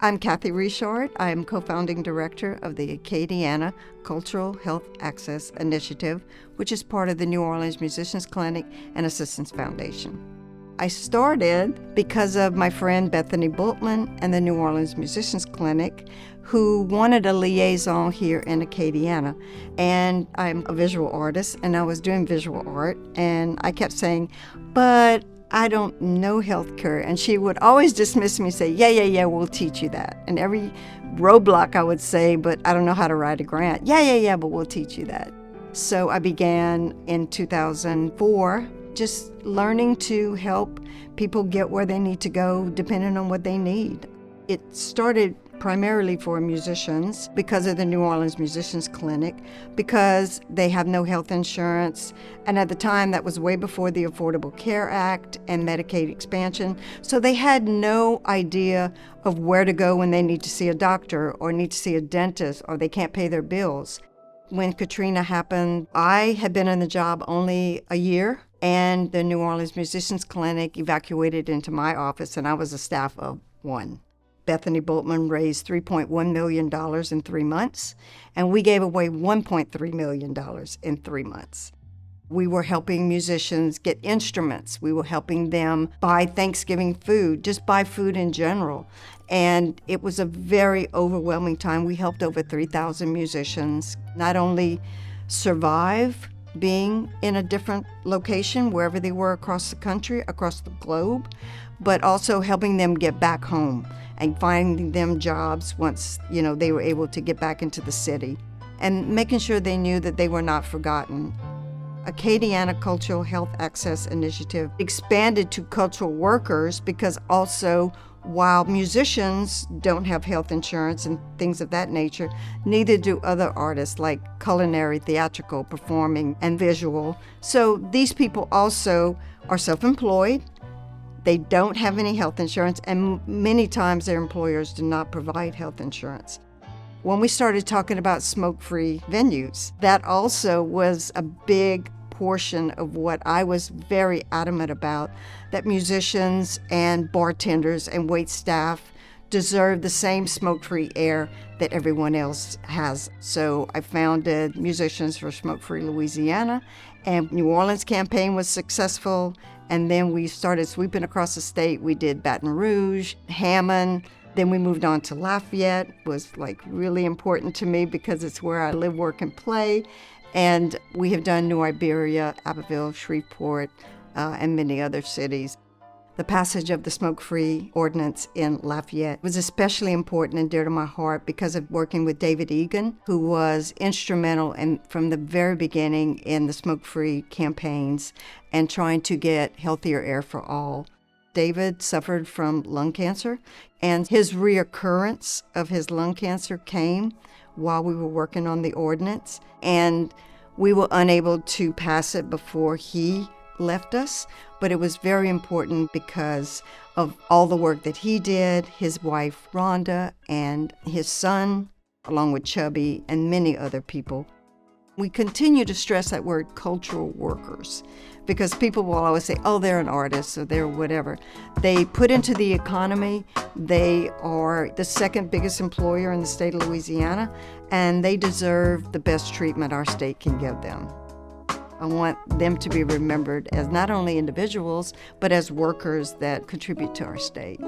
I'm Kathy Richard. I am co-founding director of the Acadiana Cultural Health Access initiative, which is part of the New Orleans Musicians Clinic and Assistance Foundation. I started because of my friend Bethany Bultman and the New Orleans Musicians Clinic, who wanted a liaison here in Acadiana. And I'm a visual artist, and I was doing visual art, and I kept saying, but I don't know healthcare. And she would always dismiss me and say, yeah, we'll teach you that. And every roadblock I would say, but I don't know how to write a grant. Yeah, but we'll teach you that. So I began in 2004, just learning to help people get where they need to go depending on what they need. It started primarily for musicians because of the New Orleans Musicians Clinic, because they have no health insurance. And at the time, that was way before the Affordable Care Act and Medicaid expansion. So they had no idea of where to go when they need to see a doctor or need to see a dentist or they can't pay their bills. When Katrina happened, I had been in the job only a year, and the New Orleans Musicians Clinic evacuated into my office, and I was a staff of one. Bethany Bultman raised $3.1 million in 3 months, and we gave away $1.3 million in 3 months. We were helping musicians get instruments. We were helping them buy Thanksgiving food, just buy food in general. And it was a very overwhelming time. We helped over 3,000 musicians not only survive being in a different location, wherever they were across the country, across the globe, but also helping them get back home and finding them jobs once, they were able to get back into the city, and making sure they knew that they were not forgotten. Acadiana Cultural Health Access initiative expanded to cultural workers because also, while musicians don't have health insurance and things of that nature, neither do other artists like culinary, theatrical, performing, and visual. So these people also are self-employed. They don't have any health insurance, and many times their employers do not provide health insurance. When we started talking about smoke-free venues, that also was a big portion of what I was very adamant about, that musicians and bartenders and wait staff deserve the same smoke-free air that everyone else has. So I founded Musicians for Smoke-Free Louisiana, and New Orleans campaign was successful. And then we started sweeping across the state. We did Baton Rouge, Hammond. Then we moved on to Lafayette. It was really important to me because it's where I live, work, and play. And we have done New Iberia, Abbeville, Shreveport, and many other cities. The passage of the smoke-free ordinance in Lafayette was especially important and dear to my heart because of working with David Egan, who was instrumental from the very beginning in the smoke-free campaigns and trying to get healthier air for all. David suffered from lung cancer, and his reoccurrence of his lung cancer came while we were working on the ordinance, and we were unable to pass it before he left us, but it was very important because of all the work that he did, his wife Rhonda, and his son, along with Chubby and many other people. We continue to stress that word cultural workers because people will always say, oh, they're an artist or they're whatever. They put into the economy. They are the second biggest employer in the state of Louisiana, and they deserve the best treatment our state can give them. I want them to be remembered as not only individuals, but as workers that contribute to our state.